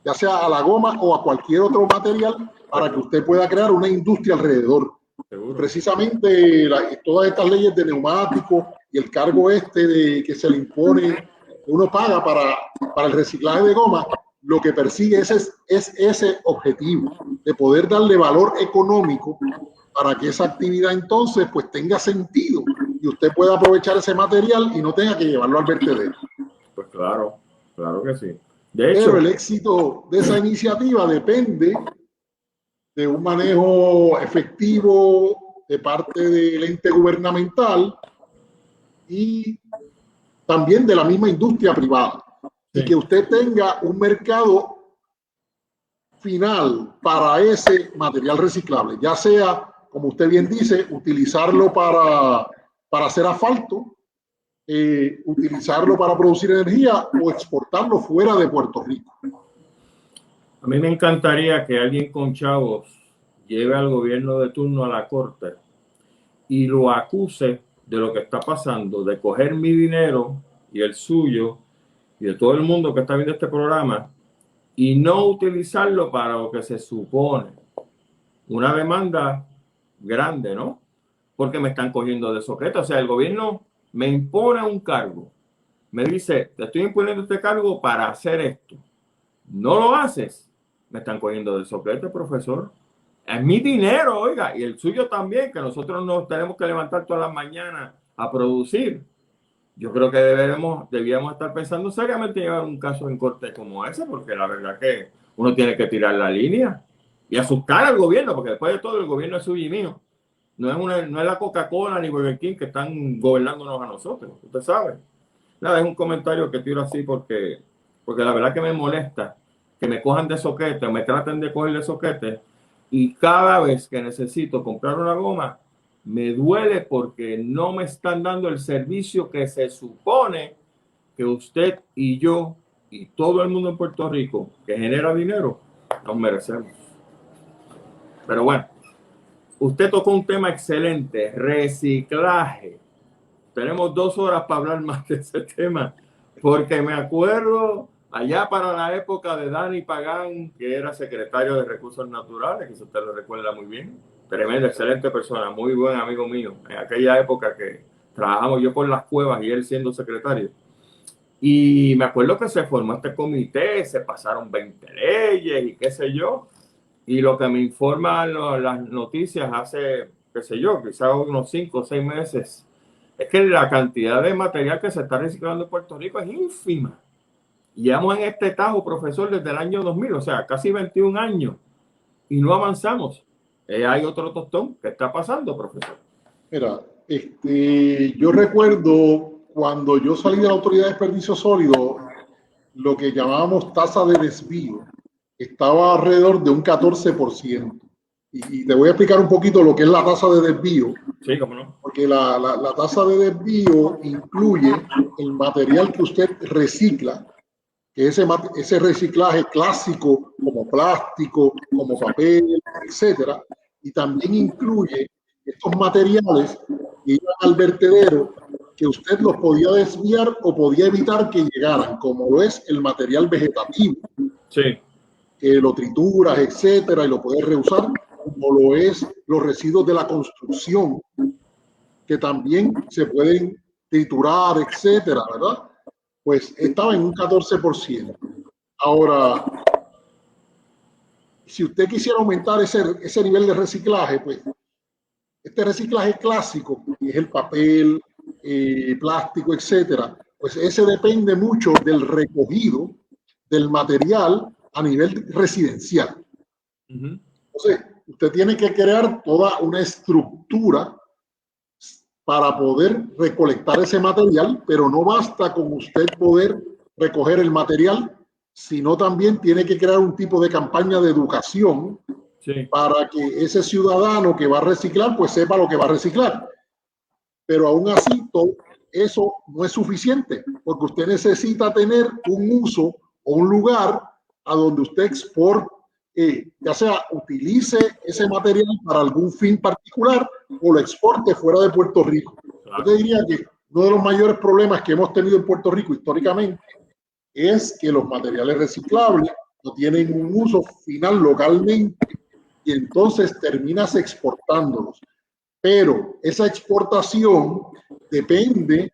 ya sea a la goma o a cualquier otro material, para que usted pueda crear una industria alrededor. Seguro. Precisamente todas estas leyes de neumáticos y el cargo que se le impone, uno paga para el reciclaje de goma, lo que persigue es ese objetivo de poder darle valor económico para que esa actividad entonces pues tenga sentido y usted pueda aprovechar ese material y no tenga que llevarlo al vertedero. Pues claro, claro que sí. De hecho, pero el éxito de esa iniciativa depende de un manejo efectivo de parte del ente gubernamental y también de la misma industria privada. Sí. Y que usted tenga un mercado final para ese material reciclable, ya sea, como usted bien dice, utilizarlo para hacer asfalto, utilizarlo para producir energía o exportarlo fuera de Puerto Rico. A mí me encantaría que alguien con chavos lleve al gobierno de turno a la corte y lo acuse de lo que está pasando, de coger mi dinero y el suyo y de todo el mundo que está viendo este programa y no utilizarlo para lo que se supone. Una demanda grande, ¿no? Porque me están cogiendo de soquete. O sea, el gobierno me impone un cargo. Me dice, te estoy imponiendo este cargo para hacer esto. No lo haces. Me están cogiendo de soquete, profesor. Es mi dinero, oiga, y el suyo también, que nosotros nos tenemos que levantar todas las mañanas a producir. Yo creo que debíamos estar pensando seriamente en llevar un caso en corte como ese, porque la verdad que uno tiene que tirar la línea y asustar al gobierno, porque después de todo el gobierno es suyo y mío. No es la Coca-Cola ni Burger King que están gobernándonos a nosotros, usted sabe. Nada, es un comentario que tiro así porque la verdad que me molesta que me cojan de soquete o me traten de coger de soquete y cada vez que necesito comprar una goma me duele porque no me están dando el servicio que se supone que usted y yo y todo el mundo en Puerto Rico que genera dinero nos merecemos. Pero bueno, usted tocó un tema excelente, reciclaje. Tenemos 2 horas para hablar más de ese tema, porque me acuerdo allá para la época de Dani Pagán, que era secretario de Recursos Naturales, que si usted lo recuerda muy bien, tremenda, excelente persona, muy buen amigo mío, en aquella época que trabajamos yo por las cuevas y él siendo secretario. Y me acuerdo que se formó este comité, se pasaron 20 leyes y qué sé yo, y lo que me informan las noticias hace, qué sé yo, quizás unos 5 o 6 meses, es que la cantidad de material que se está reciclando en Puerto Rico es ínfima. Y llevamos en este tajo, profesor, desde el año 2000, o sea, casi 21 años, y no avanzamos. Hay otro tostón. ¿Qué está pasando, profesor? Mira, yo recuerdo cuando yo salí de la Autoridad de Desperdicio Sólido, lo que llamábamos tasa de desvío estaba alrededor de un 14%. Y te voy a explicar un poquito lo que es la tasa de desvío. Sí, cómo no. Porque la tasa de desvío incluye el material que usted recicla, que ese reciclaje clásico como plástico, como papel, etcétera, y también incluye estos materiales que iban al vertedero que usted los podía desviar o podía evitar que llegaran, como lo es el material vegetativo, sí, que lo trituras, etcétera, y lo puedes reusar, como lo es los residuos de la construcción, que también se pueden triturar, etcétera, ¿verdad? Pues estaba en un 14%. Ahora, si usted quisiera aumentar ese nivel de reciclaje, pues este reciclaje clásico, que es el papel, plástico, etcétera, pues ese depende mucho del recogido del material a nivel residencial. Entonces, usted tiene que crear toda una estructura para poder recolectar ese material, pero no basta con usted poder recoger el material, sino también tiene que crear un tipo de campaña de educación para que ese ciudadano que va a reciclar, pues sepa lo que va a reciclar. Pero aún así, todo eso no es suficiente, porque usted necesita tener un uso o un lugar a donde usted exporte, ya sea utilice ese material para algún fin particular o lo exporte fuera de Puerto Rico. Yo te diría que uno de los mayores problemas que hemos tenido en Puerto Rico históricamente es que los materiales reciclables no tienen un uso final localmente y entonces terminas exportándolos. Pero esa exportación depende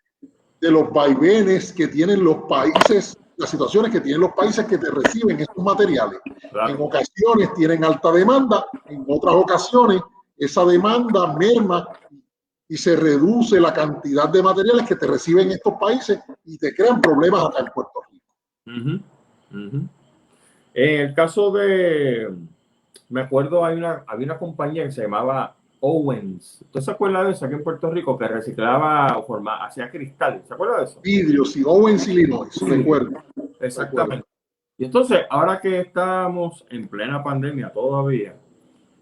de los vaivenes que tienen los países, las situaciones que tienen los países que te reciben estos materiales. En ocasiones tienen alta demanda, en otras ocasiones esa demanda merma y se reduce la cantidad de materiales que te reciben estos países y te crean problemas acá en Puerto Rico. En el caso de, me acuerdo, había una compañía que se llamaba Owens. ¿Usted se acuerda de eso aquí en Puerto Rico? Que reciclaba o hacía cristal. ¿Se acuerda de eso? Vidrio, sí, Owens, Illinois, recuerdo. Exactamente. Recuerdo. Y entonces, ahora que estamos en plena pandemia todavía,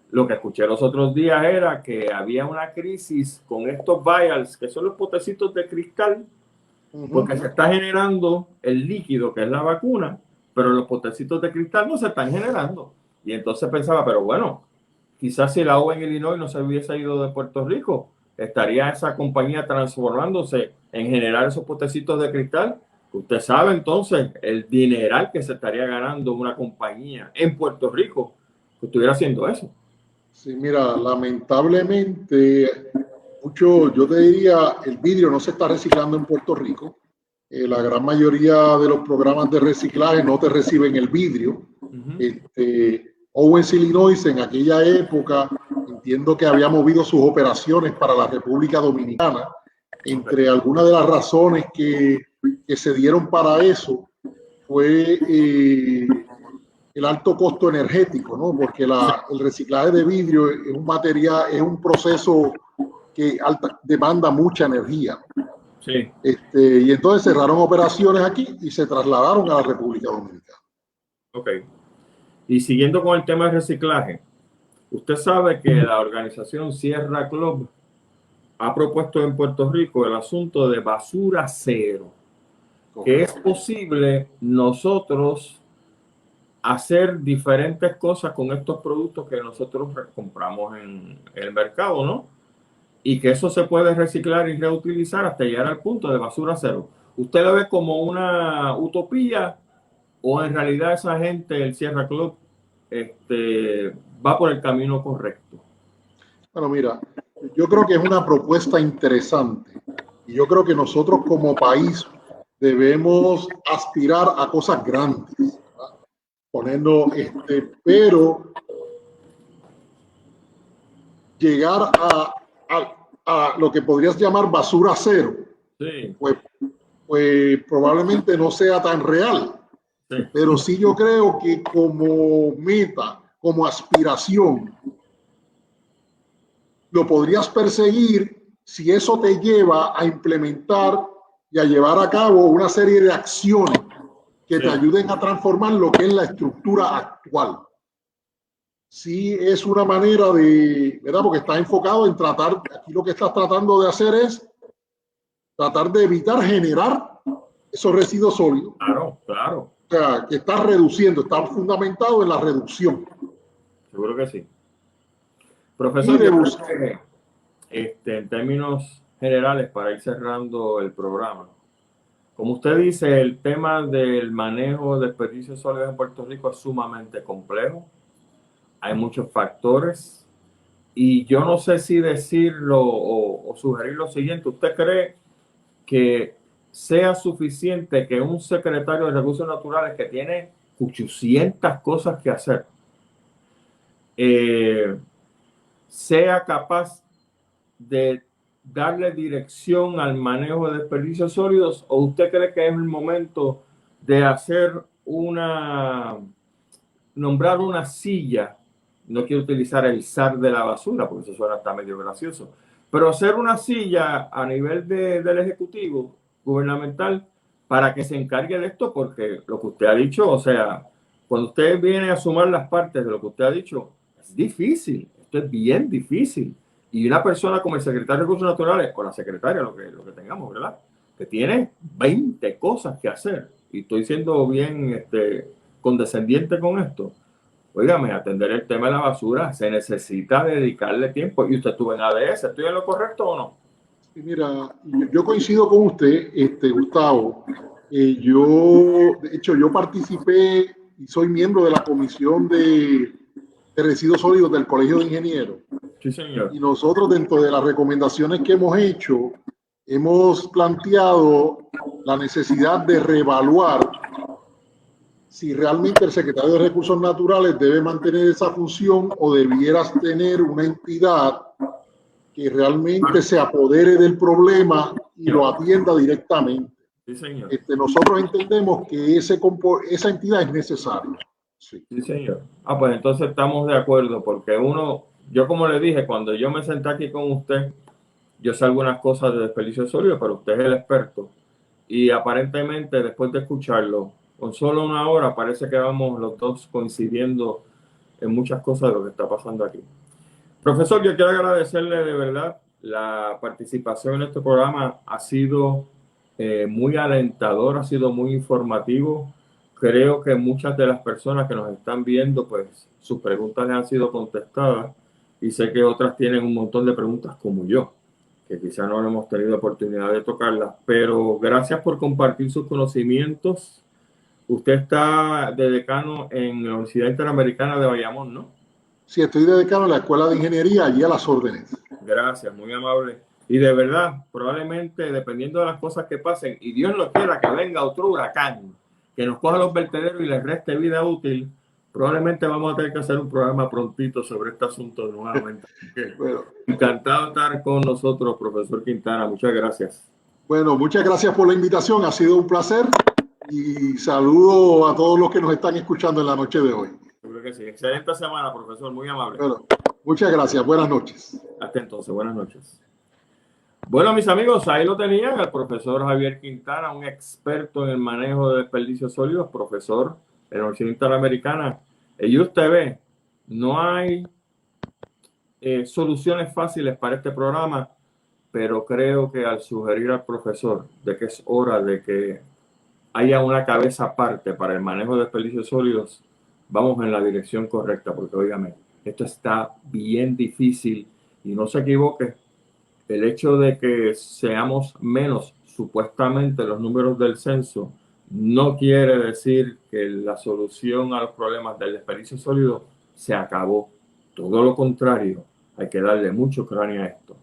lo que escuché los otros días era que había una crisis con estos vials, que son los potecitos de cristal, porque se está generando el líquido, que es la vacuna, pero los potecitos de cristal no se están generando. Y entonces pensaba, pero bueno, quizás si la OVA en Illinois no se hubiese ido de Puerto Rico, estaría esa compañía transformándose en generar esos potecitos de cristal. Usted sabe entonces el dineral que se estaría ganando una compañía en Puerto Rico que estuviera haciendo eso. Sí, mira, lamentablemente, yo te diría, el vidrio no se está reciclando en Puerto Rico. La gran mayoría de los programas de reciclaje no te reciben el vidrio. Owens, Illinois, en aquella época, entiendo que había movido sus operaciones para la República Dominicana. Entre algunas de las razones que se dieron para eso fue el alto costo energético, ¿no? Porque el reciclaje de vidrio es un material, es un proceso que demanda mucha energía. Sí. Y entonces cerraron operaciones aquí y se trasladaron a la República Dominicana. Ok. Y siguiendo con el tema de reciclaje, usted sabe que la organización Sierra Club ha propuesto en Puerto Rico el asunto de basura cero, que es posible nosotros hacer diferentes cosas con estos productos que nosotros compramos en el mercado, ¿no? Y que eso se puede reciclar y reutilizar hasta llegar al punto de basura cero. ¿Usted lo ve como una utopía o en realidad esa gente, el Sierra Club, va por el camino correcto? Bueno, mira, yo creo que es una propuesta interesante y yo creo que nosotros como país debemos aspirar a cosas grandes, ¿verdad? Ponernos, pero llegar a lo que podrías llamar basura cero, Sí. pues probablemente no sea tan real. Sí. Pero sí yo creo que como meta, como aspiración, lo podrías perseguir si eso te lleva a implementar y a llevar a cabo una serie de acciones que te ayuden a transformar lo que es la estructura actual. Sí es una manera de, ¿verdad? Porque estás enfocado en tratar, aquí lo que estás tratando de hacer es tratar de evitar generar esos residuos sólidos. Claro, claro. O sea, que estás reduciendo, está fundamentado en la reducción. Seguro que sí. Profesor, yo creo que, en términos generales, para ir cerrando el programa, como usted dice, el tema del manejo de desperdicios sólidos en Puerto Rico es sumamente complejo. Hay muchos factores y yo no sé si decirlo o sugerir lo siguiente. ¿Usted cree que sea suficiente que un secretario de Recursos Naturales que tiene 800 cosas que hacer sea capaz de darle dirección al manejo de desperdicios sólidos, o usted cree que es el momento de hacer nombrar una silla? No quiero utilizar el zar de la basura porque eso suena hasta medio gracioso, pero hacer una silla a nivel del ejecutivo gubernamental para que se encargue de esto, porque lo que usted ha dicho, o sea, cuando usted viene a sumar las partes de lo que usted ha dicho, es difícil, esto es bien difícil. Y una persona como el secretario de Recursos Naturales, o la secretaria, lo que tengamos, ¿verdad? Que tiene 20 cosas que hacer. Y estoy siendo bien condescendiente con esto. Óigame, atender el tema de la basura, se necesita dedicarle tiempo. Y usted estuvo en ADS, ¿estoy en lo correcto o no? Sí, mira, yo coincido con usted, Gustavo. De hecho, yo participé y soy miembro de la Comisión de Residuos Sólidos del Colegio de Ingenieros. Sí, señor. Y nosotros, dentro de las recomendaciones que hemos hecho, hemos planteado la necesidad de reevaluar si realmente el secretario de Recursos Naturales debe mantener esa función o debieras tener una entidad que realmente se apodere del problema y lo atienda directamente. Sí, señor. Nosotros entendemos que esa entidad es necesaria. Sí. Sí, señor. Pues entonces estamos de acuerdo, porque yo como le dije, cuando yo me senté aquí con usted, yo sé algunas cosas de desperdicio sólido, pero usted es el experto. Y aparentemente, después de escucharlo, con solo una hora, parece que vamos los dos coincidiendo en muchas cosas de lo que está pasando aquí. Profesor, yo quiero agradecerle de verdad la participación en este programa. Ha sido muy alentador, ha sido muy informativo. Creo que muchas de las personas que nos están viendo, pues sus preguntas les han sido contestadas y sé que otras tienen un montón de preguntas como yo, que quizá no hemos tenido oportunidad de tocarlas, pero gracias por compartir sus conocimientos. Usted está de decano en la Universidad Interamericana de Bayamón, ¿no? Sí, estoy de decano en la Escuela de Ingeniería, allí a las órdenes. Gracias, muy amable. Y de verdad, probablemente, dependiendo de las cosas que pasen, y Dios no quiera que venga otro huracán, que nos coja los vertederos y les reste vida útil, probablemente vamos a tener que hacer un programa prontito sobre este asunto nuevamente. Bueno, encantado de estar con nosotros, profesor Quintana. Muchas gracias. Bueno, muchas gracias por la invitación. Ha sido un placer y saludo a todos los que nos están escuchando en la noche de hoy. Seguro que sí. Excelente semana, profesor. Muy amable. Bueno, muchas gracias. Buenas noches. Hasta entonces. Buenas noches. Bueno, mis amigos, ahí lo tenían, el profesor Javier Quintana, un experto en el manejo de desperdicios sólidos, profesor de la Universidad Interamericana. Y usted ve, no hay soluciones fáciles para este programa, pero creo que al sugerir al profesor de que es hora de que haya una cabeza aparte para el manejo de desperdicios sólidos, vamos en la dirección correcta, porque óigame, esto está bien difícil y no se equivoque, el hecho de que seamos menos supuestamente los números del censo no quiere decir que la solución a los problemas del desperdicio sólido se acabó. Todo lo contrario, hay que darle mucho cráneo a esto.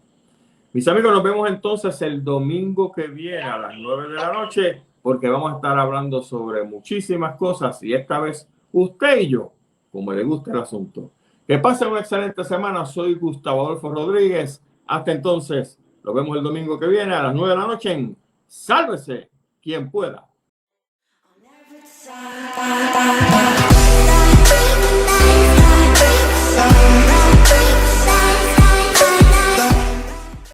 Mis amigos, nos vemos entonces el domingo que viene a las 9 de la noche, porque vamos a estar hablando sobre muchísimas cosas y esta vez usted y yo, como le gusta el asunto. Que pasen una excelente semana. Soy Gustavo Adolfo Rodríguez. Hasta entonces, nos vemos el domingo que viene a las 9 de la noche en Sálvese quien pueda.